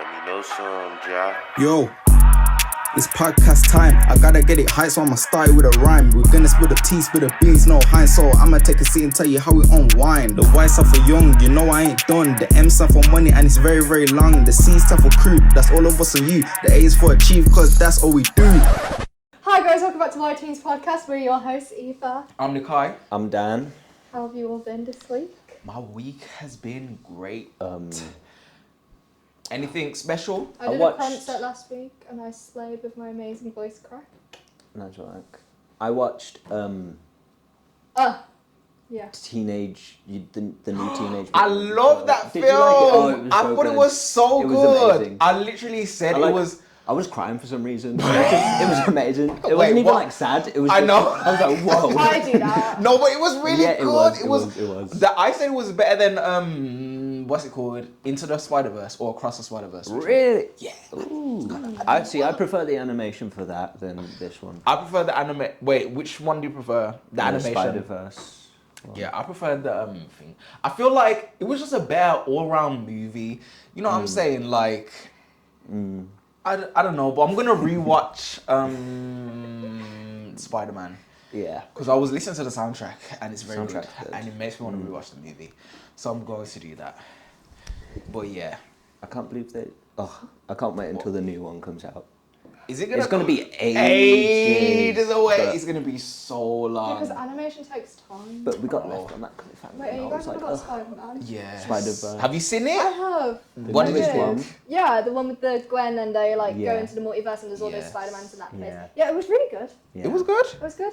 Let me know some, Jack. Yo, it's podcast time. I gotta get it high, so I'ma start with a rhyme. We're gonna spill the tea, spill the beans, no hind. So I'ma take a seat and tell you how we unwind. The Y stand for young, you know I ain't done. The M stand for money, and it's very, very long. The C stand for crew, that's all of us and you. The A is for achieve, cause that's all we do. Hi guys, welcome back to My Teens Podcast. We're your hosts, Aoife. I'm Nikai. I'm Dan. How have you all been this week? My week has been great. Anything special? I did a concert last week and I slayed with my amazing voice crack. That's right. I watched Yeah. Teenage, the new Teenage. I love that Did film. you like it? Oh, it was I so thought good. it was so It good. was amazing. I literally said it was. I was crying for some reason. It was amazing. It Wait, wasn't even what? like sad. It was. I just, know. I was like, whoa. I do that. No, but it was really Yeah, good. it was. I said it was better than what's it called? Into the Spider-Verse or Across the Spider-Verse. Really? Yeah. Ooh. I prefer the animation for that than this one. I prefer the anime. Wait, which one do you prefer? The animation. Spider-Verse. Yeah, I prefer the thing. I feel like it was just a better all-round movie. You know what I'm saying? Like, I don't know, but I'm gonna rewatch Spider-Man Yeah. because I was listening to the soundtrack and it's very good, Soundtrack's good. and it makes me want to rewatch the movie. So I'm going to do that. But yeah, I can't believe that. Oh, I can't wait until the new one comes out. is it gonna? It's gonna be ages away. but- It's gonna be so long. Because animation takes time. But we got left on that kind of family. Wait, are you and I guys was talking like, about ugh. Spider-Man? Yes. Spider-Verse. Have you seen I it? have. What did you newest think? one? Yeah, the one with the Gwen and they go Yeah. into the multiverse and there's all those Yes. Spider-Mans in that place. Yeah. Yeah, it was really good. Yeah. It was good. It was good.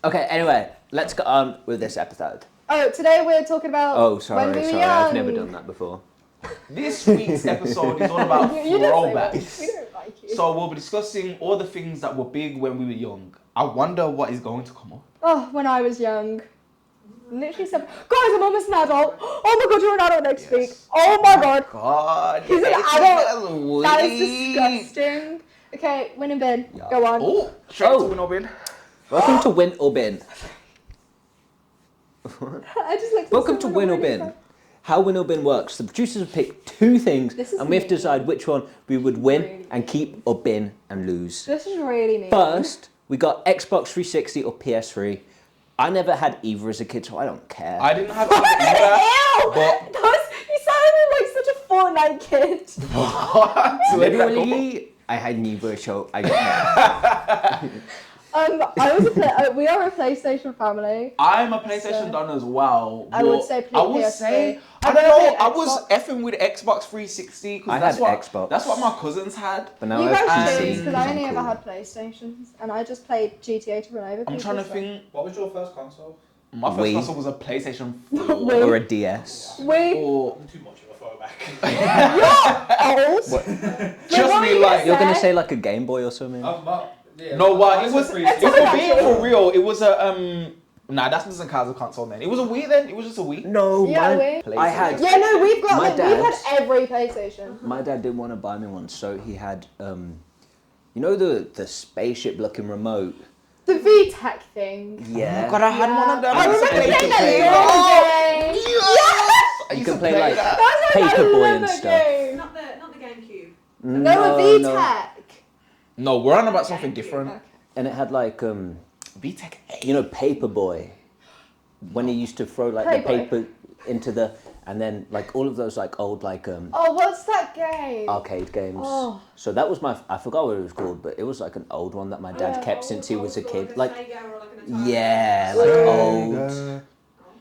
Okay, anyway, let's get on with this episode. Oh, today we're talking about Oh, sorry, when we were sorry, young. I've never done that before. This week's episode is all about You don't say that. throwbacks. We don't like you. So we'll be discussing all the things that were big when we were young. I wonder what is going to come up. Oh, when I was young. Literally said, guys, I'm almost an adult. Oh my god, you're an adult next week. Oh my god. God, He's an it's adult. That is weak. disgusting. Okay, win and bin. Yeah. Go on. Oh, straight Oh. to win or bin. Welcome to Win or Bin. I just looked at Welcome to someone Win or already. Bin. How Win or Bin works, the producers have picked two things This is and we have to mean. decide which one we would win Really and keep or bin and lose. This is really mean. First, we got Xbox 360 or PS3. I never had either as a kid, so I don't care. I didn't have either. Ew! But You sounded like such a Fortnite kid. what? Literally, I had neither, so I don't care. We are a PlayStation family. I'm a PlayStation done as well. I would but say I would PS3. say I I don't never know. played I was Xbox. effing with Xbox 360 I because that's had what Xbox. that's what my cousins had. But now You I have guys PC, choose because I only I'm ever cool. had PlayStations and I just played GTA to run over I'm people, trying to so- think. What was your first console? My first Wii. console was a PlayStation 4. Wii. Or a DS. Wait, Or Too much of a throwback. old. just what me were you like. gonna You're gonna say? say like a Game Boy or something? No, what? It was. It's If not we're being actually- for real, it was a Nah, that doesn't count as a console then. It was a Wii then. It was just a Wii. No, Yeah, mine- Wii. I had. Yeah, no, we've got My we've had dad's- every PlayStation. My dad didn't want to buy me one, so he had, you know the spaceship looking remote. The VTech thing. Yeah. God, I had one of them. I remember used to playing play that the game. game. Yes! I You used can to play like that. That's like, I Paperboy love and that stuff. game. Not the GameCube. No, a VTech. No, we're on about something different. Okay. And it had like, VTech 8. you know, Paperboy. When he used to throw like the Playboy. paper into the, and then like all of those like old like Oh, what's that game? arcade games. Oh. So that was I forgot what it was called, but it was like an old one that my dad Yeah. kept since he was a kid. Like Like, a Sega or like an Atari. yeah, like old.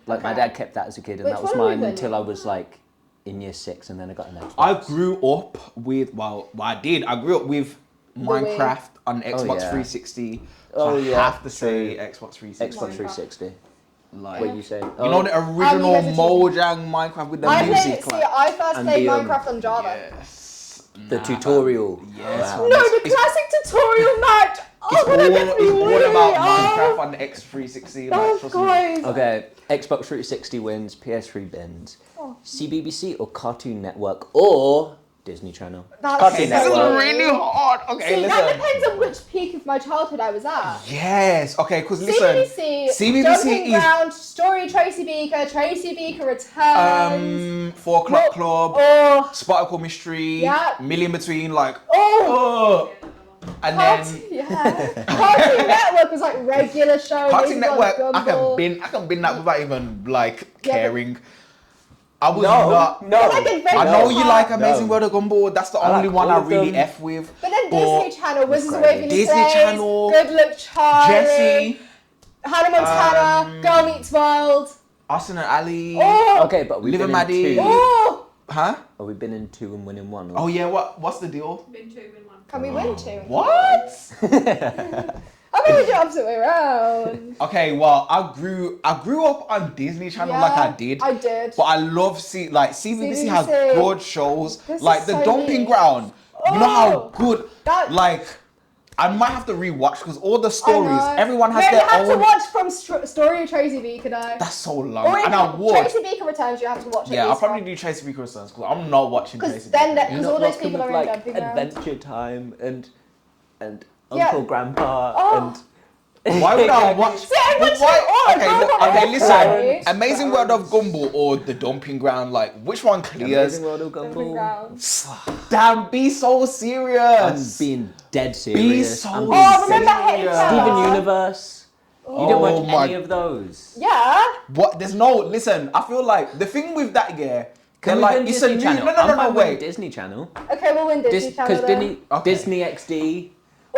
Like my Okay. dad kept that as a kid, and Which that was one are we mine winning? until I was like in year 6, and then I got an Xbox. I grew up with I did. I grew up with Minecraft on Xbox yeah. 360. Oh, So I yeah, have to say Xbox 360. Xbox 360. Like, What you say? you know the original guys are cheating. Mojang Minecraft with the I music. played. See, I first And played the, Minecraft on Java. Yes. The tutorial. Yes. Wow. No, the classic tutorial match. It's Oh, that gets me all really. about Minecraft Oh, on the X360. oh, Like, trust me. guys. Okay, Xbox 360 wins, PS3 bins. Oh. CBBC or Cartoon Network or Disney Channel. That's Cartoon This is Network. really hard. Okay, See, listen. that depends on which peak of my childhood I was at. Yes. Okay, because listen. CBBC, Jumping Ground, Story Tracy Beaker Returns. 4 O'Clock Club, Oh, Sparkle Mystery, Yeah. Million Between, like, oh. and then Cartoon Network was like regular show. Cartoon Amazing World Network. of I Gumball. can bin that without even like Yeah, but- caring. I was No, not. no. Like Adventure I know you Time. like Amazing No. World of Gumball. That's the I like only one all I of really them. F with. But then Disney Channel, Wizards of crazy. Waverly Disney Place, Channel, Good Luck Charlie, Jessie, Hannah Montana, Girl Meets World. Austin and Ali. Oh, Okay, but we've Liv been and in Maddie. two. oh. Huh? Have we been in 2 and winning 1? Oh yeah. What's the deal? Bin 2, bin 1. Can we win two? What? I think we do it opposite way around. Okay. Well, I grew up on Disney Channel like I did. I did. But I love CBBC has CBBC. good shows. This Like is the so Dumping neat. Ground. You know how Oh, good that- like I might have to rewatch because all the stories, I know. everyone has No, their you have own. to watch from Story of Tracy Beaker though. That's so long. Or And I would. Tracy Beaker Returns, you have to watch it. Yeah, I'll probably do Tracy Beaker Returns because I'm not watching Because Tracy then Beaker. that- You're Because all not those rocking people with are in like Dumping Ground. Adventure Time and Yeah. Uncle Grandpa Oh. Why would I watch? See, I watched Why- it all. Okay, Grandma look, okay, and listen. Clarence. Amazing World of Gumball or The Dumping Ground, like which one clears? Amazing World of Dumping Gumball. Ground. Damn, be so I'm serious. being dead serious. so I'm Oh, being remember Hey serious. Fella? Steven Universe. You didn't Oh watch my- any of those. Yeah. What? There's no. Listen, I feel like the thing with that, yeah. Can They're we like, win it's a Disney new. Channel? No, wait. Disney Channel. Okay, we'll win Disney Channel Because then. Okay. Disney XD.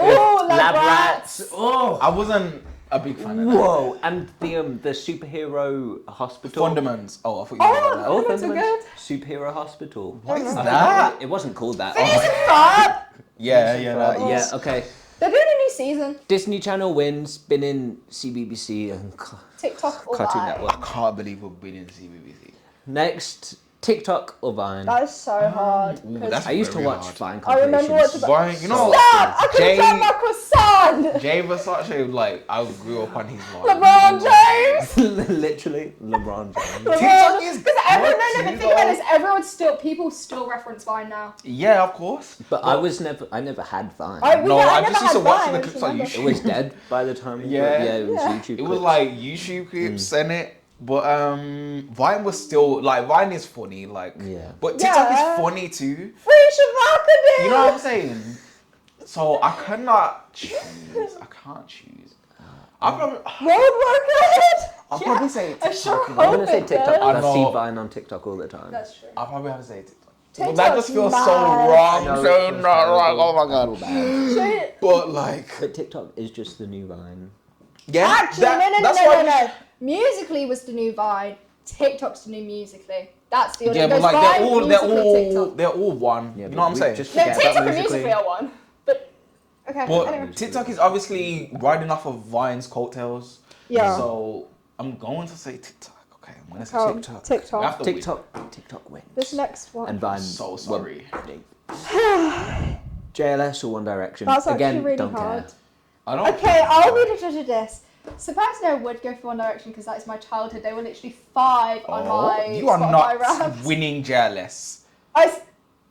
Oh, Lab Rats. Oh. I wasn't a big fan of that. Whoa, and the superhero hospital. Fundaments. Oh, I thought you Oh, were that. Oh, Fundaments are Fundaments. Superhero hospital. What is Don't that? It wasn't called that. Phineas and Ferb. Yeah, Yeah, okay. They're doing a new season. Disney Channel wins. Been in CBBC and TikTok or Cartoon Vine. Network. I can't believe we've been in CBBC. Next, TikTok or Vine. That is so hard. Ooh, 'cause that's I used to very watch hard. Vine I remember compilations. watching- Vine, you know, Stop! I could have Jay- done my croissant. Jay Versace, like I grew up on his line. LeBron James. Literally, LeBron James. TikTok is Because good the too, thing about though. it is people still reference Vine now. Yeah, of course. But I never had Vine. I No, never I just used to had watch Vine, the I clips just on remember. It was dead by the time. Yeah. Yeah, it was Yeah. YouTube. It was clips. like YouTube clips and it. But Vine was still like Vine is funny, like Yeah. But TikTok Yeah. is funny too. Free Shabaka You know what I'm saying? So I cannot choose. I can't choose. I'll probably I'll probably say I sure TikTok. I'm hope gonna say it TikTok does. because I I see know. Vine on TikTok all the time. That's true. I'll probably have to say TikTok. TikTok's But that just feels so mad. wrong. I know, So it feels not terrible. right. Oh my I god. feel bad. Shit. But like, But TikTok is just the new Vine. yeah. Actually, that's no. why Musically was the new Vine. TikTok's the new Musically. That's the Yeah, only. but like Vine, Musical.ly, they're all one. Yeah, you but know what I'm we saying? just No, forget about TikTok and Musical.ly. Musically are one. But okay. But anyway. TikTok is obviously riding off of Vine's coattails. Yeah. So I'm going to say TikTok. Okay, I'm going to say TikTok. TikTok. We have to win. TikTok wins. This next one. And Vine. So sorry. JLS or One Direction. That's actually Again, really don't hard. care. I don't. Okay, I'll be the judge of this. So personally, I would go for One Direction because that is my childhood. They were literally 5 on my you are Spotify not Wrapped. winning JLS.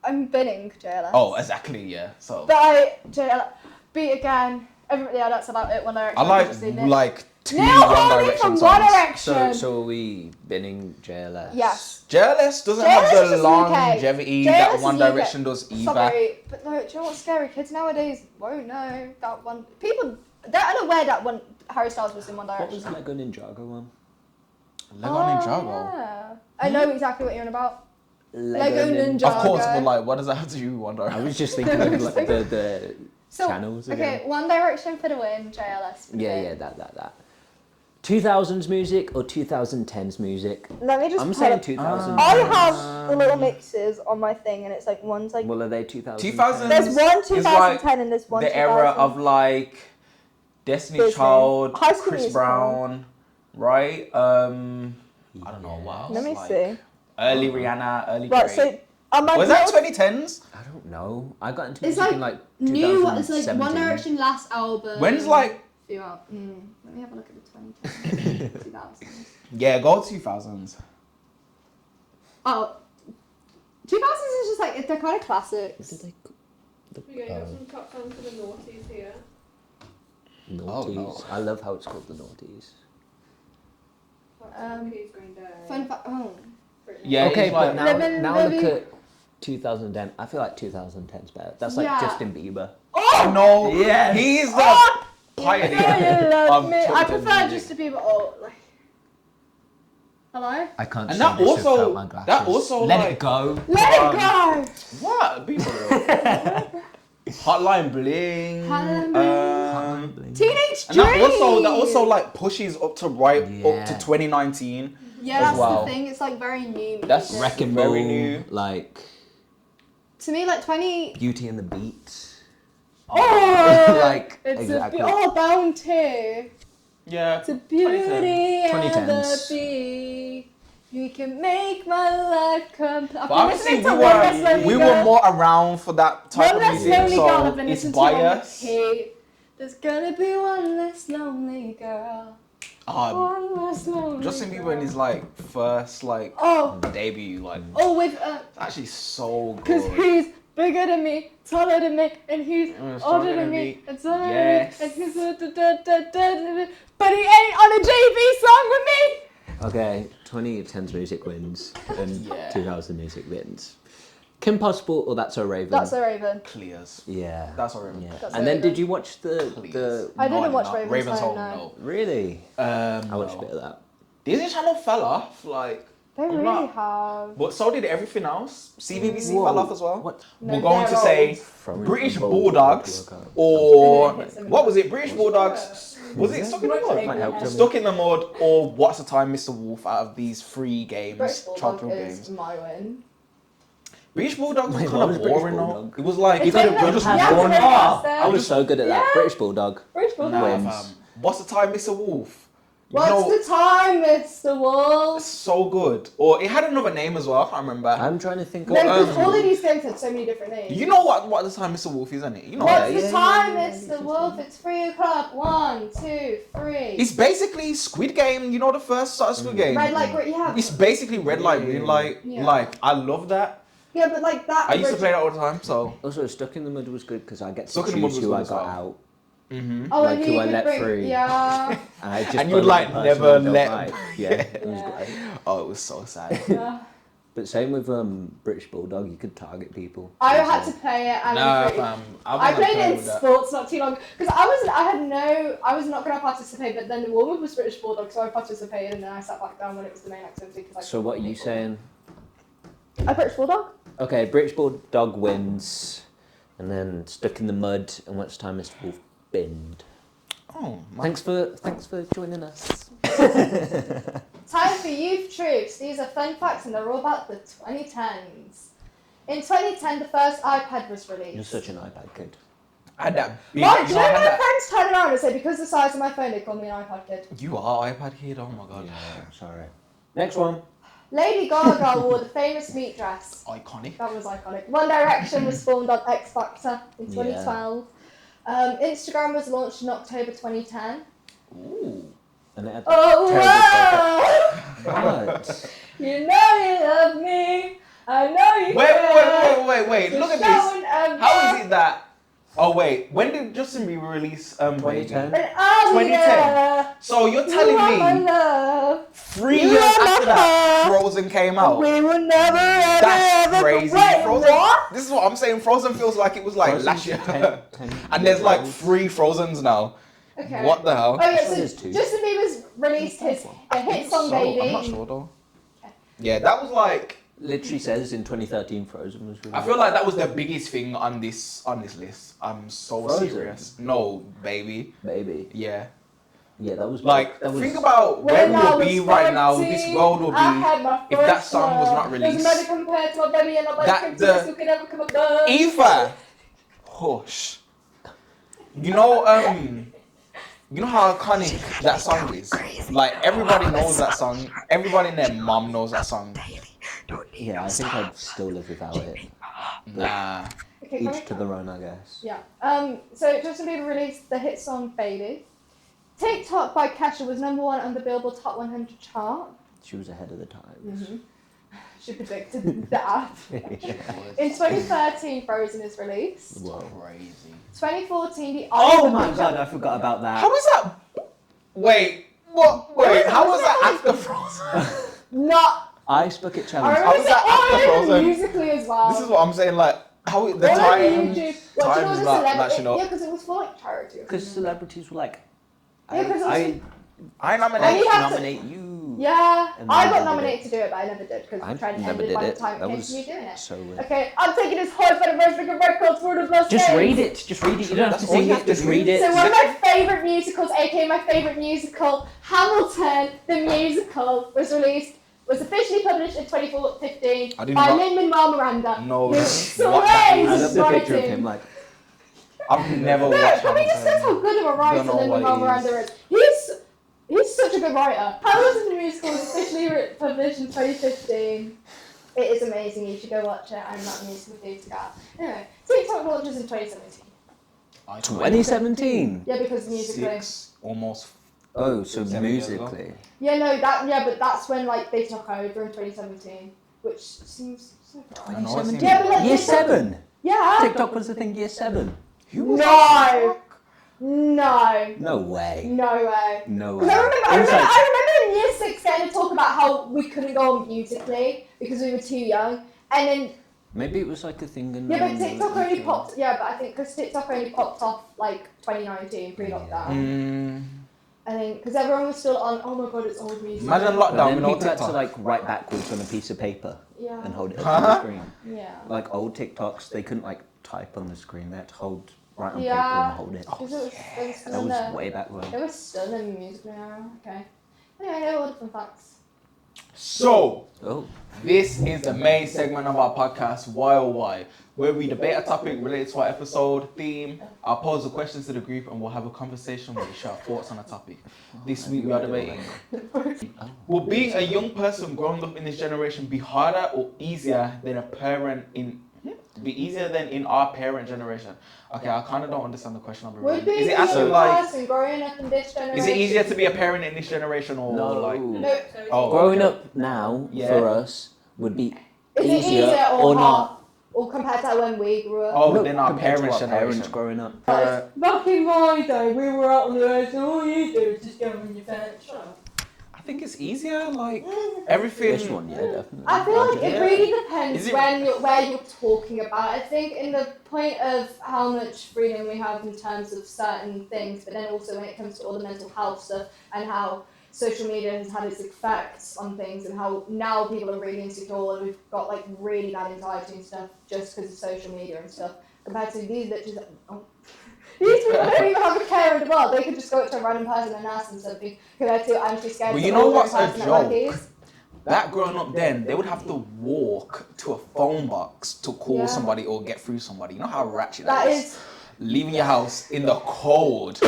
I'm binning JLS. Oh, exactly. Yeah. So But JLS beat again. Everybody else about it. One Direction. I obviously, Nick. like two Neil One Holy Direction from songs. One Direction. So are we binning JLS? Yes. JLS doesn't JLS have is the just UK. longevity JLS that is One UK. Direction does either. Sorry, but no, do you know what's scary? Kids nowadays won't know that one. People, they're unaware that one Harry Styles was in One What was Direction. the Lego Ninjago one? Lego Ninjago. Yeah. I know exactly what you're on about. Lego Ninjago. Ninjago. Of course, but like, what does that have to do with One I Direction? was just thinking of like the So, channels okay, again. One Direction for the win, JLS for the Yeah, win. yeah, that. 2000s music or 2010s music? Let me just I'm pull saying up- 2000s. I have the little mixes on my thing, and it's like one's like. Well, are they 2000s? 2000s There's one is 2010 and there's one the era 2000. of like Destiny Disney. Child, High School Chris Musical. Brown, right? I don't know what else. Let me like, see. Early Rihanna, early Right, Drake. so on my Was that little- 2010s? I don't know. I got into It's music like in like new. It's 2017. like One Direction last album. When's like Few out. Let me have a look at the 2010s, 2000s. yeah, go 2000s. Oh, 2000s is just like, they're kind of classics. Did they? You got some top songs for the noughties here. Naughties. no. I love how it's called the Naughties. Keys Green Day. Fun fact. Oh. Britney. Yeah, Okay, it's like, but Living now the look vi- at 2010. I feel like 2010's better. That's like Yeah. Justin Bieber. oh no, Yes. he's the Oh! pioneer. You love of me. I 2010 prefer music. Justin Bieber. Oh, like. Hello? I can't And see that this also- without my glasses. that also, Let like- it go. Let it go! What? Be for real. Hotline Bling. Hotline um, Teenage and Dream! that also like pushes up to Yeah. up to 2019. Yeah, as that's well. the thing. It's like very new. That's music. Wreck and Very Roll, new. like To me, like 20. Beauty and the Beat. Oh! Like, It's exactly. Bound to. Yeah. It's a beauty 2010s. and the beast. You can make my life complete. But obviously we were more around for that type One of less music, lonely girl so I've been it's listening to on biased. repeat. There's gonna be one less lonely girl. One less lonely Justin Bieber girl. in his like first like Oh, debut, like with it's actually so because good. he's bigger than me, taller than me, and he's older than me, and taller Yes. than me, and he's but he ain't on a JV song with me. Okay, 2010's music wins and Yeah. 2000 music wins. Kim Possible or That's So Raven? That's a Raven. Clears. Yeah. That's all right. Yeah. That's And So then Raven. did you watch the Please. I didn't watch not. Raven's Raven's Home, Home, no. really? no. I watched a bit No. of that. Disney Channel fell off, like, They I'm really not- have. but so did everything else. CBBC Whoa. fell off as well. What? No, We're going they're to say old. Throwing British a ball Bulldogs to a goal. or And then it hits them in what the was back. it? British Bulldogs. Was it Stuck in the Might Mud? help them. Stuck in the Mud or What's the Time, Mr. Wolf? Out of these three games, British Bulldog childhood is games. my win. British Bulldogs was Wait, kind what of was British boring though. Bulldog? It was like It's you like could just the- had yeah, one. it's Ah, like- I was so good at that. Yeah. British Bulldog. British Bulldog. nah, Wins. fam. What's the Time, Mr. Wolf? You What's know, the time, Mr. Wolf? so good. Or it had another name as well. I can't remember. I'm trying to think of. No, because um, all of these games had so many different names. You know what the Time, Mr. Wolf is, isn't it? You know What's that. the yeah, time, yeah, Mr. Wolf? It's 3 o'clock. 1, 2, 3. It's basically Squid Game. You know the first sort of Squid Game. Red light, green. Yeah. It's basically red light, green light. Yeah. Like I love that. Yeah, but like that. I used to play that all the time. So. Also, Stuck in the Mud was good because I get to Stuck in the Mud choose was who good I as got well. out. Mm-hmm. Oh, like and who you I could let bring, free. Yeah. And I just And you'd, voted like, the person never I don't let- like. Yeah, it was Yeah. great. Oh, it was so sad. Yeah. But same with British Bulldog, you could target people. I had to play it, and Nah, I'm pretty- fam. I played it in sports not too long because I was not going to participate, but then the woman was British Bulldog, so I participated, and then I sat back down when it was the main activity. Cause I So what are you saying? A British Bulldog? Okay, British Bulldog wins, and then Stuck in the Mud, and What's the Time, Mr. Wolf binned. Oh, my. Thanks for joining us. Time for youth truths. These are fun facts, and they're all about the 2010s. In 2010, the first iPad was released. You're such an iPad kid. I had that big. Right, do you you know, I know had my that- friends turn around and say, because of the size of my phone, they call me an iPad kid? You are iPad kid. Oh my god. Yeah, sorry. Next one. Lady Gaga wore the famous meat dress. Iconic. That was iconic. One Direction was formed on X Factor in 2012. Instagram was launched in October 2010. Ooh. And it had Oh, terrible wow! What? You know you love me. I know you Wait. Look at this. How is it that? Oh wait, when did Justin Bieber release Baby? 2010. 2010. So you're telling me love. 3 You years are my after that, heart. Frozen came out? We will never ever That's ever crazy. Wait, Frozen. what? This is what I'm saying. Frozen feels like it was like Frozen's last year, 10 and there's like years 3 Frozens now. Okay. What the hell? Oh yeah, thought so there's 2. Justin Bieber's released his a hit song, So, Baby. I'm not sure though. Yeah, that was like. Literally says in 2013 Frozen was released. I feel like that was the biggest thing on this list. I'm so Frozen? serious. No, baby. Baby. Yeah. Yeah, that was Like, that was, think about where When we I will be was right now. 14, This world will I be. had my if that first song was love. not released. Doesn't matter compared to my baby and my That- baby the- who could never come above. Eva. Hush. You know how iconic that song is. Like everybody knows that song. Everybody and their mom knows that song. Yeah, I think I'd still live without it. Nah. Okay, can Each to their own, I guess. Yeah. So Justin Bieber released the hit song Baby. TikTok by Kesha was #1 on the Billboard Top 100 chart. She was ahead of the times. She predicted that. In 2013, Frozen is released. Whoa. Crazy. 2014, the Oh my god, I forgot about that. How is that? Wait, what? Wait, how was that after Frozen? Not. Ice Bucket I Challenge. remember was that after Frozen? musically as well. This is what I'm saying. Like, how the All over time YouTube. What, do you know is the not celebrity? matching up. Yeah, because it was for like charity. Because celebrities were like, Yeah, 'cause I I And nominate. you have to- nominate you. Yeah, And I then got they did nominated to do it, but I never did because I the trend never ended did by the it. time it That came was to me doing it. so weird. Okay, I'm taking this horse for the most records for the plus Just days. read it. Just read it. You don't have to That's all sing you it. have to Just do. read it. So one of my favourite musicals, aka my favourite musical, Hamilton, the musical, was officially published in 2015 I didn't by know- Lin-Manuel Miranda. No, who what that slays I love the picture of writing. him like. I've never No, watched but he just says how good of a writer Don't know what Lin-Manuel it Miranda is. He's such a good writer. Hamilton the musical was officially published in 2015. It is amazing. You should go watch it. I'm not a musical theatre guy. Anyway, TikTok launches in 2017. 2017. Yeah, because musically. 6, almost. Oh, so 7 years ago. musically. Yeah, no, but that's when like they took over in 2017, which seems so far. I know, it seems- Yeah, but like Year TikTok- 7. Yeah. TikTok was the thing. Year 7. Who was No. that? No. No way. No way. No way. Because I It was like- remember in year 6 getting to talk about how we couldn't go on Musically because we were too young, and then Maybe it was like a thing in. yeah, but TikTok only popped. Yeah, but I think because TikTok only popped off like 2019 pre-lockdown, and then because everyone was still on. Oh my god, it's old music. Imagine But lockdown then with no people had to TikTok. like write backwards on a piece of paper Yeah. and hold it up on the screen. Yeah. Like old TikToks, they couldn't like type on the screen. They had to write on paper Yeah. and hold it. Because it was still That in was the. way back when. It was still in the music now. Okay. Anyway, they're all different facts. So, Oh. this is the main segment of our podcast, Why or Why, where we debate a topic related to our episode theme. I'll pose the questions to the group and we'll have a conversation where we share our thoughts on a topic. This week we are debating. Will being a young person growing up in this generation be harder or easier than in our parent generation? Okay, I kind of don't understand the question. I'll be real. Would be Is it a asking young like, person growing up in this generation? is it easier to be a parent in this generation or No. like? No. Oh, Growing okay. up now Yeah. for us would be Is it easier or not. Or compared to when we grew up? Oh, No, then our compared to parents' our generation. parents growing up. Back in my day, we were out there, so all you do is just go on your phone. Shut up. I think it's easier. Like everything. This one, yeah, definitely. I feel like it Yeah. really depends Is it- where you're talking about. I think in the point of how much freedom we have in terms of certain things, but then also when it comes to all the mental health stuff and how social media has had its effects on things and how now people are really insecure and we've got like really bad anxiety and stuff just because of social media and stuff compared to these bitches. These people don't even have a care in the world. They could just go up to a random person and ask them something compared to I'm too scared But to you know order what's a person at work joke? is. That growing up then, they would have to walk to a phone box to call Yeah. somebody or get through somebody. You know how ratchet That that is. Leaving your house in the cold.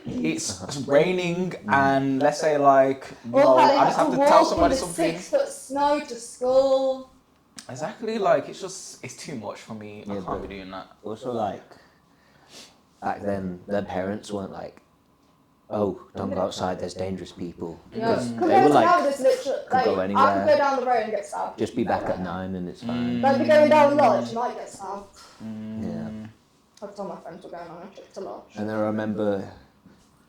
It's raining and let's say like, you know, Or how they I just have to walk tell in somebody the something. 6 foot snow to school. Exactly, like it's too much for me. I Yeah, can't but- be doing that. Also, like, back then, their parents weren't like, oh, don't go outside, there's dangerous people. Yeah. Because they Compared were to like, now, there's literally could like go I anywhere. could go down the road and get stabbed. just be back at 9 and it's fine. Like, be going down Lodge, you might get stabbed. Yeah. I've told my friends we're going on a trip to Lodge. And I remember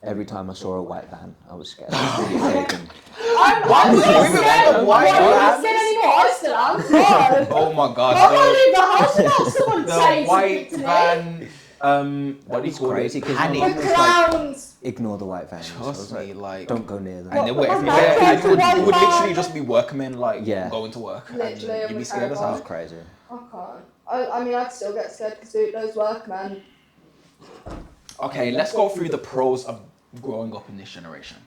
every time I saw a white van, I was scared. I was really taken. I'm Wait, not wait, scared. wait, why I'm not not? scared anymore. I still am. God. Oh my I god. can't leave the house without someone The saying white something to me. van, what do you It's call crazy it? 'cause Panic. The Everyone's like- clowns. Ignore the white van. So I was Trust me, like, don't go near them. and they were What- everywhere. what- And you would what- literally what- just be workmen, like, Yeah. going to work. Literally, and you'd be scared as terrified. hell. That's crazy. I can't. I mean, I'd still get scared because those workmen. Okay, let's go through the pros of growing up in this generation.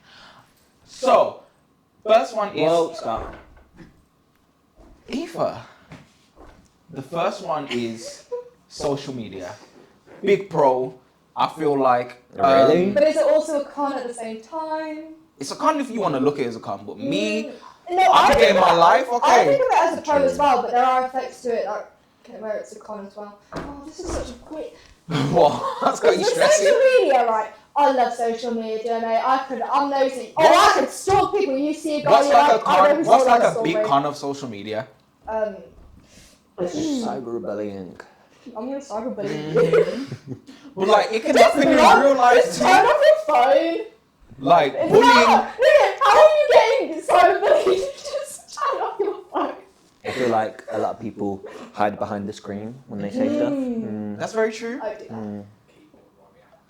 So, first one is Well, stop. Aoife. The first one is social media. Big pro. I feel like Really? But is it also a con at the same time? it's a con if you want to look at it as a con, but me, No, I'm think getting of my it- life, I okay. think of it as a pro True. as well, but there are effects to it, like where it's a con as well. Oh, this is such a quick. what? That's got you With stressing. social media, right? I love social media, mate. I'm nosy. Oh, I could stalk people. You see a guy, What's you're like a I know con? who's What's all like that a big story. con of social media? Cyberbullying. I'm gonna cyberbully you. But like, it can happen in real life Just turn too. off your phone. Like, It's bullying. not. Nigga, how are you getting cyberbullied? Just turn off your phone. I feel like a lot of people hide behind the screen when they say stuff. That's very true. I do that.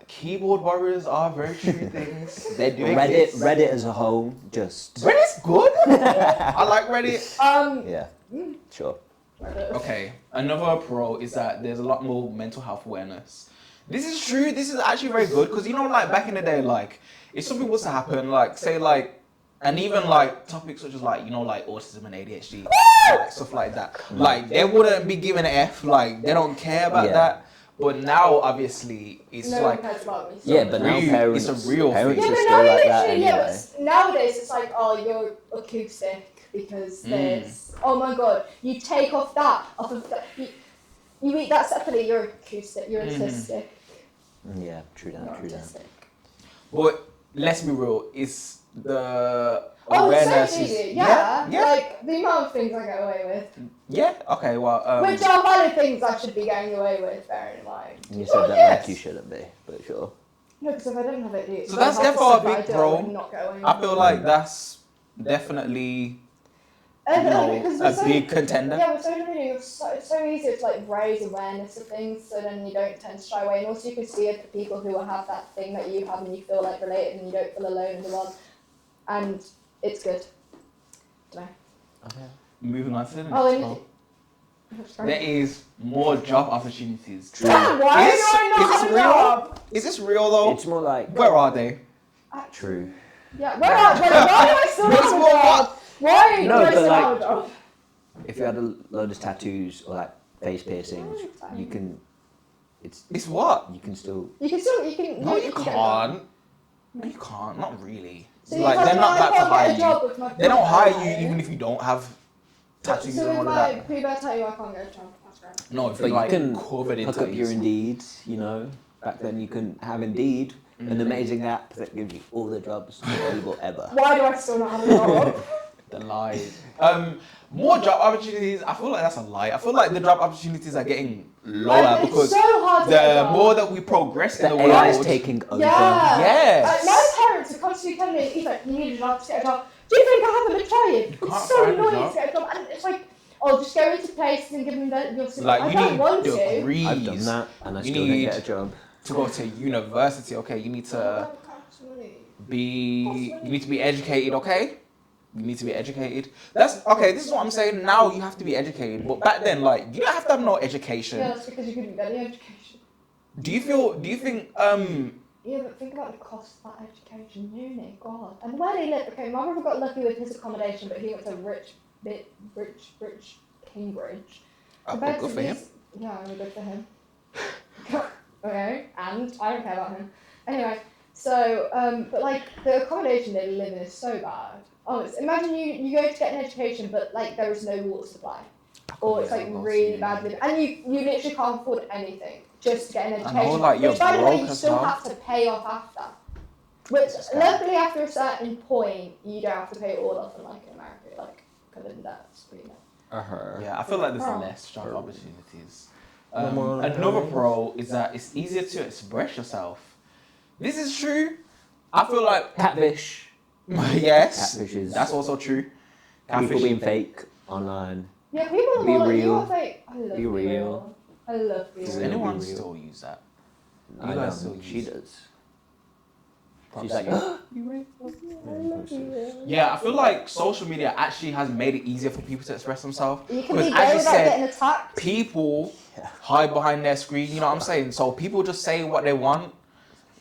Keyboard warriors are very true things. They do Reddit, exist. Reddit as a whole, just Reddit's good. I like Reddit. yeah, sure. Okay, another pro is that there's a lot more mental health awareness. This is true. This is actually very good because you know, like back in the day, like if something was to happen, like say like, and even like topics such as like you know like autism and ADHD, like, stuff like that. Like they wouldn't be given an F. Like they don't care about that. But now obviously it's No like one cares about me. Yeah, but now Real- parents, it's a real parents Yeah, are but still now like that literally, anyway. but nowadays it's like, oh, you're acoustic because there's, oh my god, you take off that, off of that, you eat that separately, you're acoustic, you're autistic. Yeah, true that, Not true that. autistic. But let's be real, it's the Oh, it's awareness so is easy, yeah. yeah. Like, the amount of things I get away with. Yeah, okay, well Which are valid things I should be getting away with, bearing in mind. You said that yes. like you shouldn't be, but sure. No, because if I didn't have it, So that's definitely a big pro. Not get away with I feel like that's definitely And, you know, because a we're so- big contender. Yeah, with social media, it's so easy to like raise awareness of things, so then you don't tend to shy away. And also, you can see other people who will have that thing that you have, and you feel like related, and you don't feel alone in the world. And it's good. Don't know. Okay. Moving on to the next Oh, one. There is more job opportunities. Damn, why Is- do I not is this have a real? job? Is this real though? It's more like Where are they? true. Yeah, why do I still not have a What's job? Why No, do I but still like- have a job? If you had a load of tattoos or like face piercings, you can. It's what? You can still. You can still, you can. No, you can get a job. can't. No, you can't. Not really. So you Like can't- they're not I that to can't get a hire job you. with my They don't hire pre-birth you even if you don't have tattoos So and with all of my that. pre-birth tattoo, I can't get a job. That's great. No, if But you're like you can covered in hook up your tattoos. Indeed. You know, back then you couldn't have Indeed, an amazing app that gives you all the jobs available ever. Why do I still not have a job? The lies. More job opportunities. I feel like that's a lie. I feel like the job opportunities are getting lower It's because so hard to get a the job. more that we progress in The the AI is world, taking over. Yeah. Yes. My parents are constantly telling me, Eva, you need a job to get a job. Do you think I haven't been trying? can't It's so find a annoying job. to get a job. And it's like, oh, just go into places and give them your CV. like I you don't need want to. degrees I've done that, and I You still need- didn't get a job. to go to university. Okay, you need to be educated. Okay, you need to be educated. That's okay. This is what I'm saying. Now you have to be educated, but back then, like you don't have to have no education. Yeah, that's because you couldn't get any education. Do you think Yeah, but think about the cost of that education, uni, God. And where they live, okay, my brother got lucky with his accommodation, but he went to rich Cambridge. Oh, Compared good to for him. these- Yeah, really good for him. Okay, and I don't care about him. Anyway, so, but like, the accommodation they live in is so bad. Honest, imagine you go to get an education, but like, there is no water supply. Or it's like really bad living. And you literally can't afford anything just to get an I know, education. like, you're Which, by the way, broke you as still well. have to pay off after. Which, luckily, after a certain point, you don't have to pay it all off, and like in America, like, covered in debt. It's pretty nice. Yeah, I feel like there's Oh. less job opportunities. One more on Another the pro is that it's easier to express yourself. This is true. I feel like Catfish. yes, Catfish is that's also true. people Catfish. being fake online. Yeah, people are Be more like, you real. are fake. I love Be real. I love Be Does Real. anyone Be real. still use that? I You know, guys still she use does. Props She's like, to you. Yeah, I feel like social media actually has made it easier for people to express themselves. You can Because be as gay you without said, getting attacked. people Yeah. hide behind their screen. You know what I'm saying? So people just say what they want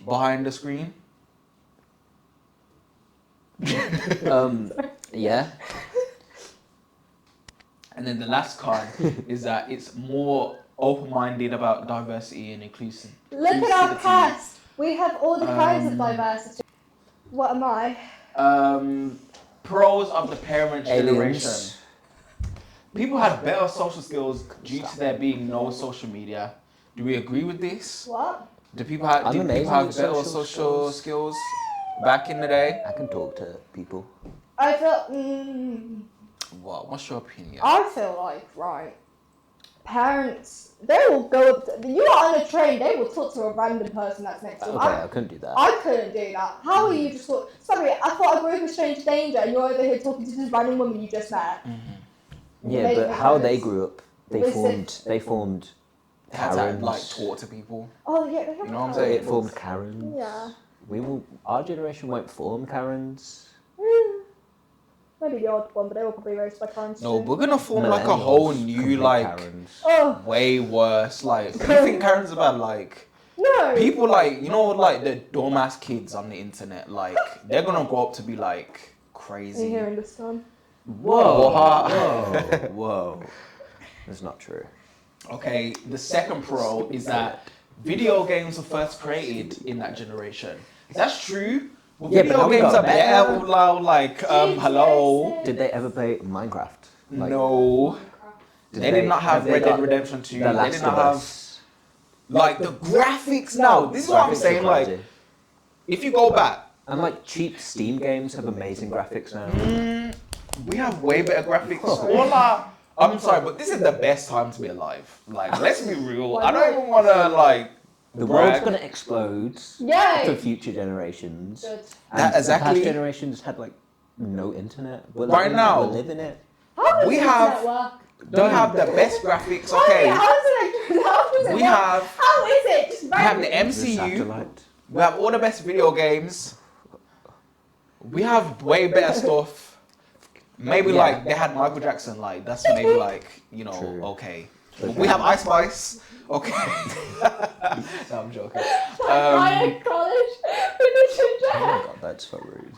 behind the screen. yeah. And then the last card is that it's more open-minded about diversity and inclusion. Look at our inclusivity. cast. We have all the kinds of diversity. What am I? Pros of the parents' generation. Aliens. People had better social skills due to there being no social media. Do we agree with this? What? Do people have, I'm did people amazing have with better social social skills back in the day? I can talk to people. I feel. What? What's your opinion? I feel like, right, parents, they will go up to, you are on a train, they will talk to a random person that's next to them. Okay, I couldn't do that. I couldn't do that. How are you just talk? Sorry, I thought I grew up with stranger danger and you're over here talking to this random woman you just met. Yeah, Make but it how worse. they grew up, they formed They had to Karens. like talk to people. Oh, yeah, they have You know what I'm Karens. saying? It formed Karens. Yeah. Our generation won't form Karens. Maybe the odd one, but they were probably raised by Karens No, too. we're gonna form like a whole Millennials, new complete like Karens. Oh, way worse. Like, you think Karen's about like no. people like like the dumbass kids on the internet? Like, they're gonna grow up to be like Are you crazy. hearing this one? Whoa. That's not true. Okay, the second pro is that video games were first created in that generation. That's true. Well, Yeah, but video now we games got are better. Like, hello. Did they ever play Minecraft? Like, No, they did not have Red Dead Redemption 2. The They Last did of not have Us. like the graphics now. This is what I'm Graphics are saying. Like, crazy. if you go back, And like cheap Steam games have amazing graphics now. we have way better graphics. I'm sorry, but this is the best time to be alive. Like, let's be real. I don't even want to like. The brag. world's gonna explode Yay! for future generations. Good. And Exactly. Past generations had like no internet. We're Right now. we're living it. How does We the have- internet work? We have the best graphics. How Okay, does it we work? have How is it? Just we have the random. The MCU. satellite. We have all the best video games. We have way better stuff. Maybe Yeah. like they had Michael Jackson. Like, that's maybe like True. okay. But we have Ice Spice. Okay. No, I'm joking. Ryan College with the ginger Oh hair. my god, that's so rude.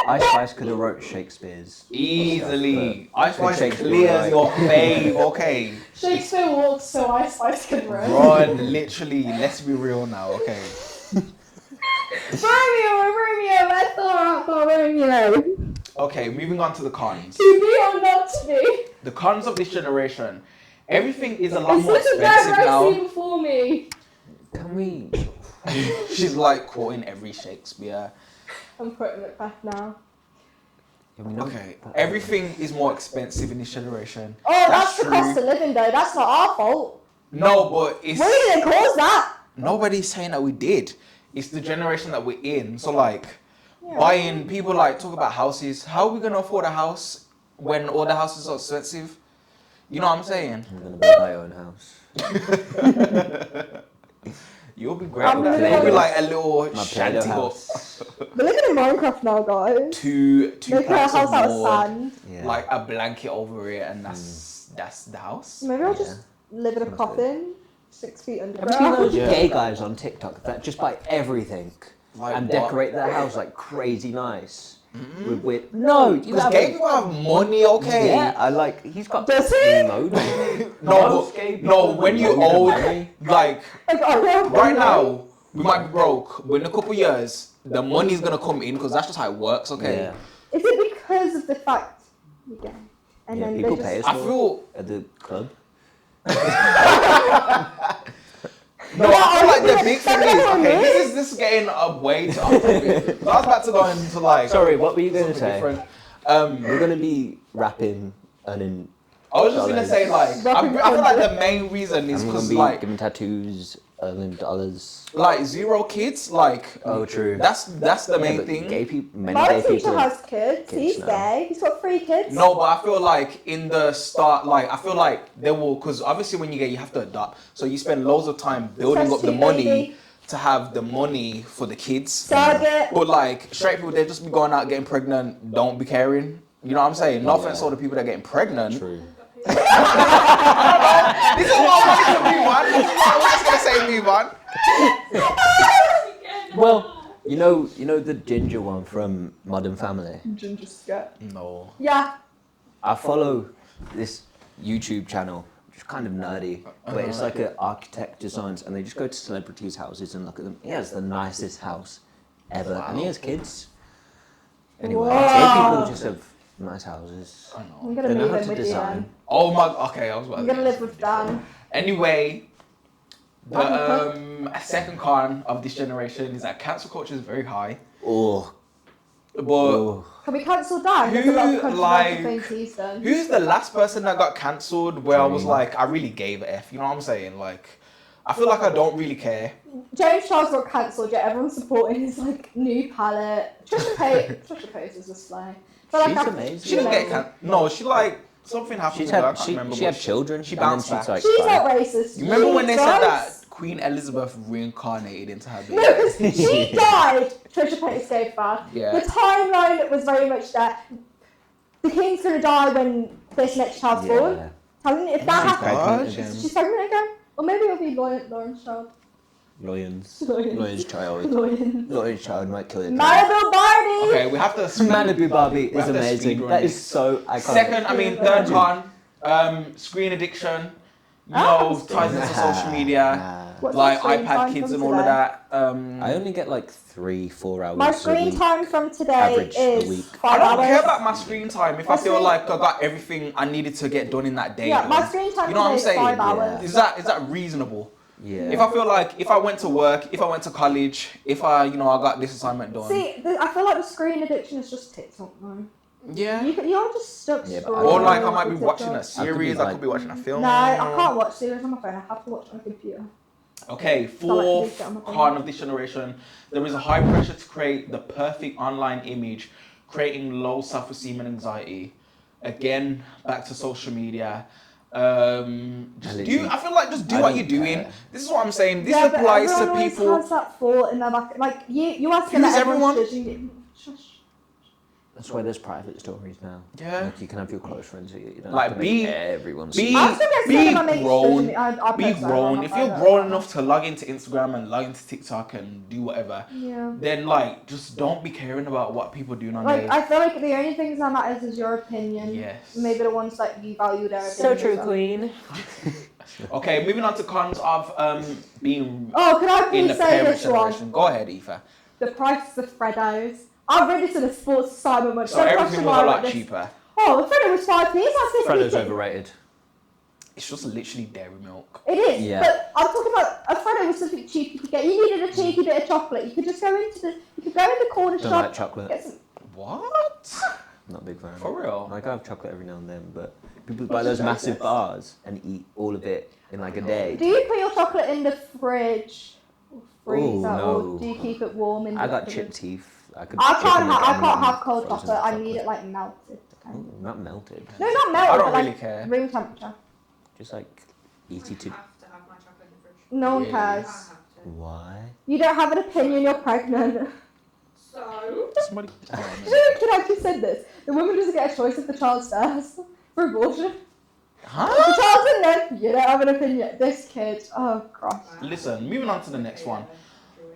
Ice Spice could have wrote Shakespeare's. Easily. Ice Spice Shakespeare, clears right? your fave. Okay. Shakespeare walks so Ice Spice can run. Run, literally. Let's be real now. Okay. Romeo, let's go out for Romeo. Okay, moving on to the cons. To be or not to be? The cons of this generation. Everything is a lot It's more such a expensive bad now. racing before me. Can we? She's like quoting every Shakespeare. I'm quoting Macbeth now. Can we not- Okay, everything is more expensive in this generation. Oh, that's the cost of living though. That's not our fault. No, but it's We didn't cause that. nobody's saying that we did. It's the generation that we're in. So like Yeah. buying people like talk about houses. How are we gonna afford a house when all the houses are expensive? You know what I'm saying? I'm gonna build my own house. You'll be great. I'm with that. living It'll be in- like a little My shanty Play-Doh hut. house. We're living in Minecraft now, guys. Two Making our planks house out of of wood, sand. Yeah. like a blanket over it, and that's the house. Maybe I'll Yeah. just live in a Sounds coffin, 6 feet Have you seen underground. those Yeah. gay guys on TikTok that just buy everything Like and what? decorate their house like crazy nice? With no, you Because have gay people have money, okay? Yeah, I like. He's got Does he? loads. No, Most gay but, no. people When you have loads of old, money. like Like, I don't right know. now, we might be broke, but in a couple years, the money's gonna come in because that's just how it works, okay? Yeah. Is it because of the fact you're gay? And Yeah, then people they pay just... us I more feel at the club. no. I feel like the big thing That's is what I okay. mean. This is getting a way to off topic. So I was about to go into like Sorry, what were you going to something say? different. We're going to be rapping and in. I was just gonna say like I feel like the main reason is I'm going because to be like giving tattoos, earning dollars. zero kids like Oh, true. that's the main but thing. Gay people, many My gay teacher people. has kids. kids He's now. gay. He's got 3 kids. No, but I feel like in the start, like I feel like they will, because obviously when you get, you have to adopt. So you spend loads of time building up the Especially money baby. to have the money for the kids. Target. But like straight people, they just be going out getting pregnant, don't be caring. You know what I'm saying? No offense to all the people that are getting pregnant. True. This is what I wanted to move on. This is what I was just gonna say move on. Well, you know the ginger one from Modern Family. Ginger scat. No. Yeah. I follow this YouTube channel, which is kind of nerdy, but it's like an architect designs, and they just go to celebrities' houses and look at them. He has the nicest house ever, and he has kids. Anyway, gay Wow. people just have nice houses. I I'm know. gonna They know move how in to with design. Dan. Oh my. Okay, I was about I'm to gonna live with Dan. Anyway, the second con of this generation is that cancel culture is very high. Oh, But Can we cancel Dan? There's a lot of Who, controversial like- things he's done. who's the last person that got cancelled where I was like, I really gave a F? You know what I'm saying? Like, I feel like I don't really care. James Charles got cancelled, yet everyone's supporting his like new palette. Trisha Paytas is a slay. But, She's like, amazing. She didn't get cancelled. No, she like, something happened She's with her. I had can't she remember. had but children. She and then bounced she's back. like, She's fine. not racist. You remember when they said died- that Queen Elizabeth reincarnated into her baby? No, because she died. Trisha Paytas gave back. Yeah. The timeline was very much that the king's gonna die when this next child's born. Yeah. Telling you, if that She's happens, pregnant again. she's pregnant again. Or maybe it'll be Lauren's child. Loyans. Loyans. Child. Loyans. Loyans child might kill it. Malibu Barbie! Okay, we have to. Malibu Barbie We is have to amazing. speed run That this. is so iconic. Second, I mean, third con, screen addiction. You know, ties into social media, Nah. What's like my screen iPad time kids from and all of today? that. I only get like 3-4 hours. My a screen week. time from today Average a is week. 5 I don't hours. care about my screen time if I My feel screen- like I got everything I needed to get done in that day. Yeah, my done. screen time You know what I'm today is 5 saying? hours. Is that reasonable? Yeah. If I feel like if I went to work, if I went to college, if I I got this assignment done. See, I feel like the screen addiction is just TikTok now. Yeah. You're just stuck Yeah, but scrolling. Or like I on might be TikTok. watching a be series, I like- could be watching a film. No, I can't watch series on my phone. I have to watch on a computer. Okay, fourth con of this generation, there is a high pressure to create the perfect online image, creating low self-esteem and anxiety. Again, back to social media. I feel like just do I what don't you're doing. care. This is what I'm saying. This Yeah, but applies to everyone always people. has that thought in their back. Like you ask them Who's that everyone's everyone? judging you. Shush. That's why there's private stories now. Yeah. Like you can have your close friends. You don't Like, have to make be- everyone be- see. I still get Be scared of my mates grown. judging me. I Be post that on grown. my If you're phone. grown enough to log into Instagram and log into TikTok and do whatever, Yeah. then like just don't be caring about what people do on Like there. I feel like the only things that matters is your opinion. Yes. Maybe the ones that you value their opinion. So true, as well. queen. Okay, moving on to cons of being Oh, can I in the please say parent this one? generation. Go ahead, Aoife. The prices of Freddos. I've read this in a sports assignment once. So Don't everything question was why a I lot read this. cheaper. Oh, the Freddo was 5p. It's like 50p. Freddo's overrated. It's just literally dairy milk. It is, Yeah. but I'm talking about a Freddo was something cheap you could get. You needed a cheeky bit of chocolate. You could just go into you could go in the corner Don't shop. like chocolate. Get some. What? Not a big fan. For real? Like I have chocolate every now and then, but people buy those massive bars and eat all of it in like a day. Do you put your chocolate in the fridge, or freeze Ooh, it, no. or do you keep it warm in the I got fridge? chipped teeth. I could. I chip can't. them I again can't and have cold frozen chocolate. I need it like melted. Ooh, not melted. No, not melted. I don't but like really care. room temperature. Just like easy to. I have to have my chocolate in the fridge. No one Really? I cares. have to. Why? You don't have an opinion. You're pregnant. So, Somebody. Do you know the kid actually said this? The woman doesn't get a choice if the child stays for abortion. Huh? The child's in there. You don't have an opinion. This kid. Oh gosh. Listen, moving on to the next one.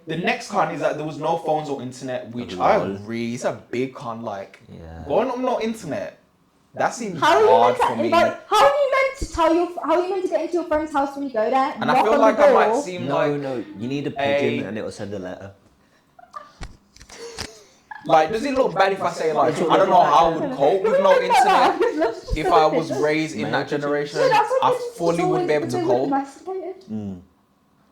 The next con is that there was no phones or internet, which Oh, I lol. agree. It's a big con. Like Yeah. going on no internet. That seems How are you hard meant for to me. like? How are you meant to tell your? How are you meant to get into your friend's house when you go there? And I knock feel on like the I might door? seem No, like no. You need a pigeon and it will send a letter. like. Does it look bad if I say like I don't know how I would cope with no internet? If I was raised in that generation, I fully wouldn't be able to cope. Mm.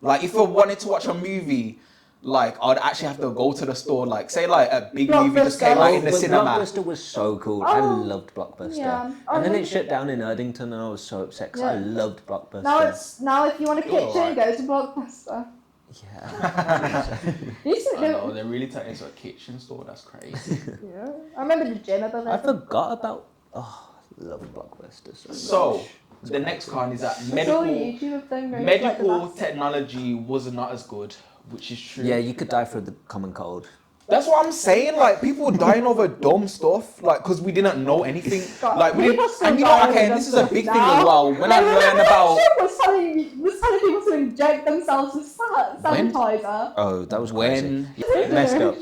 Like if I wanted to watch a movie, like I'd actually have to go to the store. Like say like a big movie just came out in the but cinema. Blockbuster was so cool. I Oh. loved Blockbuster. Yeah. And then it shut down in Erdington and I was so upset because I Yeah. loved Blockbuster. Now if you want a You're kitchen, alright. go to Blockbuster. Yeah. You used to I know do. they're really turning into a kitchen store. That's crazy. Yeah. I remember the gym above I it. forgot about. Oh, I love Blockbuster so much. So the next con is that It's all medical YouTube thing. Like the medical best. technology was not as good, which is true. Yeah, you could die for the common cold. That's what I'm saying. Like people were dying over dumb stuff, like because we didn't know anything. God, Like we people didn't, still and you know, die over okay, dumb this is a stuff big thing now. as well. When I No, learn that about shit was telling people to inject themselves with sanitizer. Oh, that was when, messed up.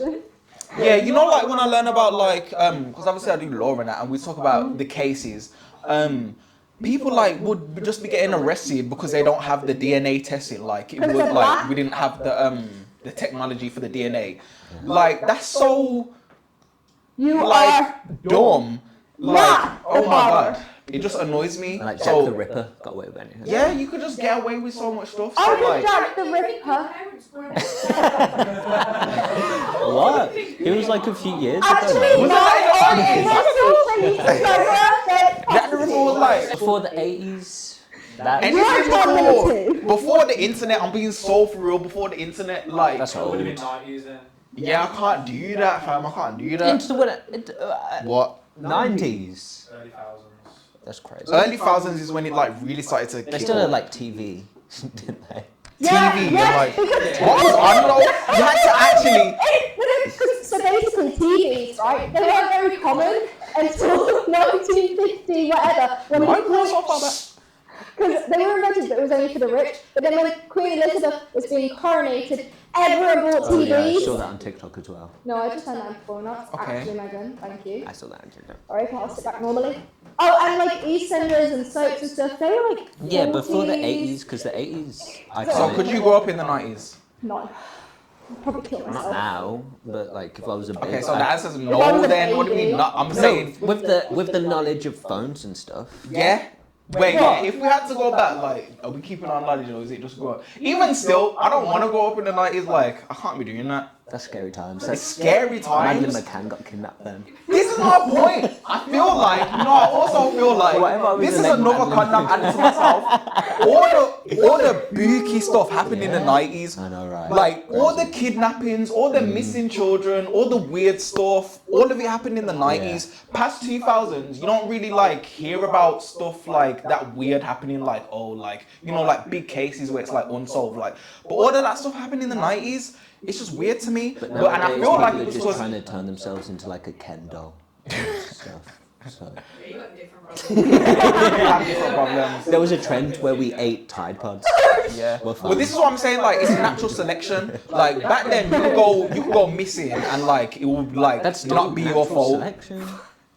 yeah, you know, like when I learn about like, because obviously I do law and that, and we talk about the cases. People like would just be getting arrested because they don't have the DNA testing. Like it Because was they're like black? we didn't have the technology for the DNA. Like that's so You like are dumb. Like not oh the my power. god. It just annoys me. Like Jack So the Ripper got away with anything. yeah, you could just get away with so much stuff. So I was like, Jack the Ripper. What? It was like a few years ago. Actually, now. Jack the Ripper was like Before the 80s. That, anything before the internet. I'm being so for real. Before the internet, like that's It would have been old. 90s then. yeah, I can't do that, fam. I can't do that. Into the What? 90s. Early thousands. That's crazy. Early thousands is when it like really started to. They kick still off. had like TV, didn't they? TV. You're like, what was on though? You had to actually. So basically, TVs, right? They weren't very common until 1950, whatever. When Why was so far back? Because they were invented, but it was only for the rich. But then when Queen Elizabeth was being coronated, everyone bought Oh yeah, I TVs. saw that on TikTok as well. No, I just turned that before, not Okay. actually Megan. Thank you. I saw that on TikTok. Alright, I'll sit back normally. Oh, and like EastEnders and soaps and stuff, they were like. Yeah, before the 40s. 80s, because the 80s. So could you grow up in the 90s? No. I'd probably kill Not myself. now, but like if I was a baby. Okay, so the answer's I no. was a Then what do you baby. mean? No, I'm saying with the knowledge of phones and stuff. yeah. Wait, yeah, if we had to go back, like, are we keeping our knowledge or is it just grow up? Even still, I don't want to grow up in the 90s, like, I can't be doing that. That's scary times. It's That's scary Madeline times. McCann got kidnapped then. This is my point. I feel like, I also feel Whatever like, was this the is name, another Madeline? con I'm adding to myself. All the booky stuff happened in the 90s. I know, right? Like, all the kidnappings, all the missing children, all the weird stuff, all of it happened in the 90s. Past 2000s, you don't really, like, hear about stuff like that weird happening, like, oh, like, you know, like, big cases where it's, like, unsolved, like. But all of that stuff happened in the 90s. It's just weird to me. But And I nowadays, feel like people are it's just because... trying to turn themselves into like a Ken doll and stuff. So. Yeah, you got different problems. We have different problems. There was a trend where we ate Tide Pods. Yeah. We're fine. But this is what I'm saying, like, it's natural selection. Like, back then, you could go missing and, like, it would, like, That's not be your natural fault. selection.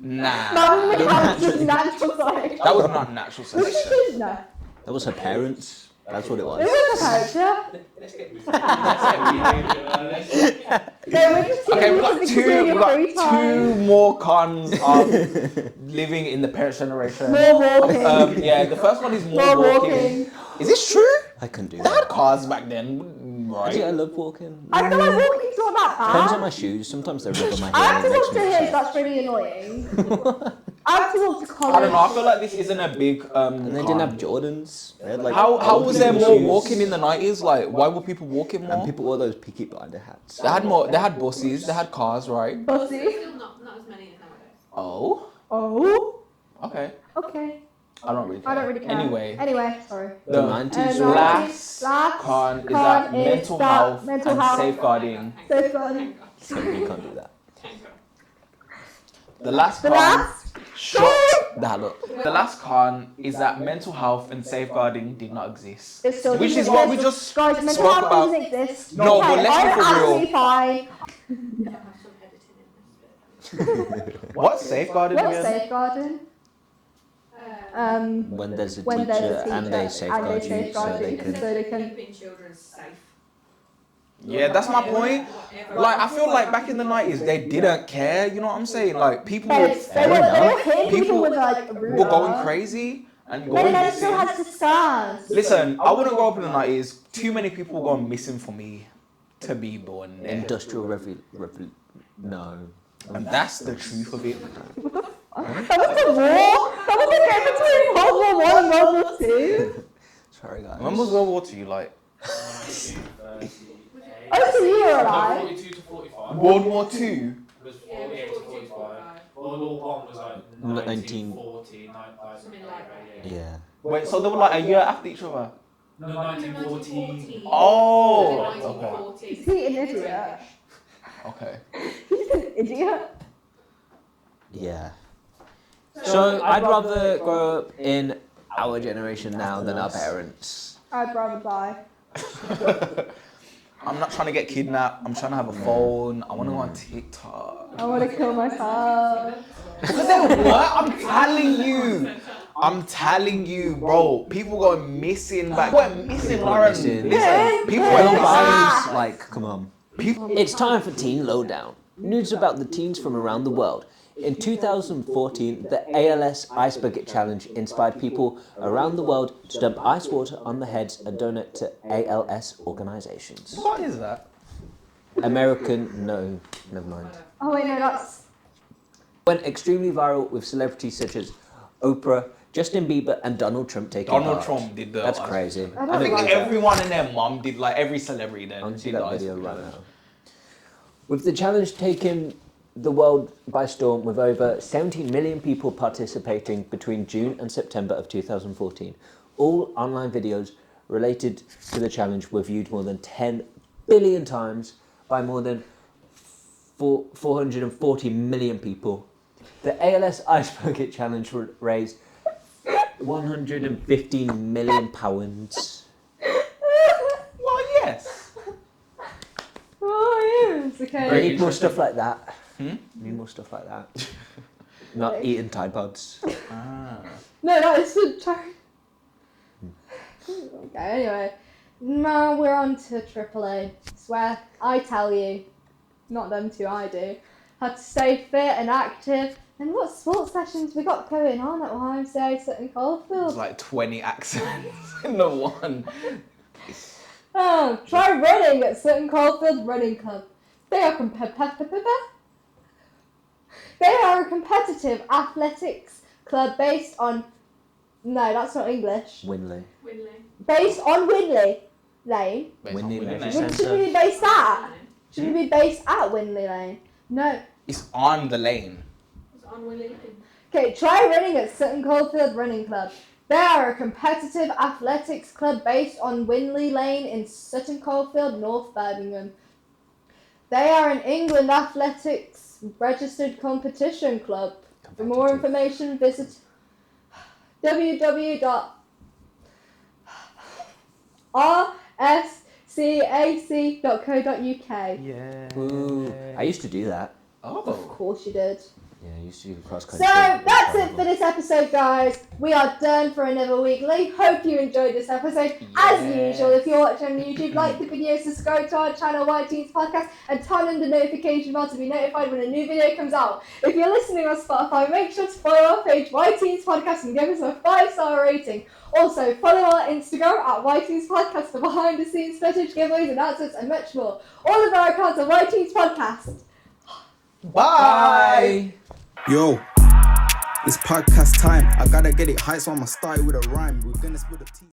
Nah. Madeline McCann was natural selection. That was not natural selection. No. That was her parents. That's what it It was. was a character. Let's get let's Okay, we've got two more cons of living in the parent generation. More walking. Yeah, the first one is more More walking. walking. Is this true? I couldn't do They had that. cars back then, Actually, I right? love walking. I feel like walking's not that Depends on bad. my shoes. Sometimes they rub on my I hair. have to It makes walk to me his, upset. that's really annoying. I have to walk to college. I don't know. I feel like this isn't a big And they didn't con. have Jordans. They had, like, How old was there people more shoes. walking in the 90s? Like, why were people walking And more? people wore those Peaky Blinder hats. They had more. They had buses. They had cars, right? Bussy. Still not as many as nowadays. Oh. Oh. Okay. Okay. I don't really care. I don't really care. Anyway, Sorry. The the 90s Uh, were last last con is con that is mental that health mental and health. safeguarding. Safeguarding. You can't do that. The last The con. last. Shut that look. The last con is that mental health and safeguarding did not exist. It still Which is doesn't what we exist. just Guys, mental spoke health about. doesn't exist. No, Okay, but let's be I'm for real. absolutely fine. I have some editing in this bit. What safeguarding What's again? safeguarding? When there's a When teacher there's a teacher and they safeguard you so safeguard they you. can. So they can- Keeping children safe. Yeah, that's my point. Like, I feel like back in the 90s, they didn't care. You know what I'm saying? Like, people They were were hitting people People with like a ruler. were going crazy and But going then it still missing. has the scars. Listen, I wouldn't grow up in the 90s. Too many people were going missing for me to be born there. Industrial no. And that's the truth of it. That was a war. That was a game between World War I and World War II. Sorry guys. When was World War II like? Oh, so you were alive. 42 to 45. World War II? Was Yeah, 48 to 42, 45. World War One was like 1940, Something like that. Yeah. Wait, so they were like a year after each other? No, 1914. Oh, okay. 1940. Is he an idiot? Okay. He's an idiot. Yeah. So I'd rather grow up in our generation now than our parents. I'd rather die. I'm not trying to get kidnapped. I'm trying to have a phone. I want to go on TikTok. I want to kill myself. Because then what? I'm telling you, bro. People going missing back. People went missing, Lauren. missing. Listen, people Real went missing. vibes, like, come on. People. It's time for Teen Lowdown. News about the teens from around the world. In 2014, the ALS Ice Bucket Challenge inspired people around the world to dump ice water on their heads and donate to ALS organisations. What is that? American, no, never mind. Oh wait, no, that's Went extremely viral with celebrities such as Oprah, Justin Bieber, and Donald Trump taking Donald part. Trump did that. That's crazy. I don't I think like everyone and their mum did, like every celebrity then. I want to see did that ice video cream right challenge. now. With the challenge taking the world by storm, with over 17 million people participating between June and September of 2014, all online videos related to the challenge were viewed more than 10 billion times by more than 440 million people. The ALS Ice Bucket Challenge raised £115 million. Well, yes. oh yes, We okay. Very need more stuff like that. Hmm? We need more stuff like that. Not eating Tide Pods. Ah. No, that is for Charlie. Okay, anyway. Now we're on to AAA. It's where I tell you, not them two, I do, how to stay fit and active. And what sports sessions we got going on at YMCA Sutton There's Coldfield? like 20 accents in the one. Oh, try running at Sutton Coldfield Running Club. They are a competitive athletics club based on. No, that's not English. Winley. Based on Winley Lane. Winley Leisure Should Centre. we be based at? Should we be based at Winley Lane? No. It's on the lane. It's unwilling. Okay, try running at Sutton Coldfield Running Club. They are a competitive athletics club based on Winley Lane in Sutton Coldfield, North Birmingham. They are an England athletics registered competition club. For more information, visit www.rscac.co.uk. Yeah. Ooh, I used to do that. Of Oh. course you did. Yeah, I used to do cross So country. that's it for this episode, guys. We are done for another week. We hope you enjoyed this episode. As Yes. usual, if you're watching on YouTube, like the video, subscribe to our channel, White Teens Podcast, and turn on the notification bell to be notified when a new video comes out. If you're listening on Spotify, make sure to follow our page, White Teens Podcast, and give us a 5-star rating. Also, follow our Instagram at White Teens Podcast for behind-the-scenes footage, giveaways, announcements, and much more. All of our accounts are White Teens Podcast. Bye. Yo, it's podcast time. I gotta get it hype, so I'ma start with a rhyme. We're gonna split the tea.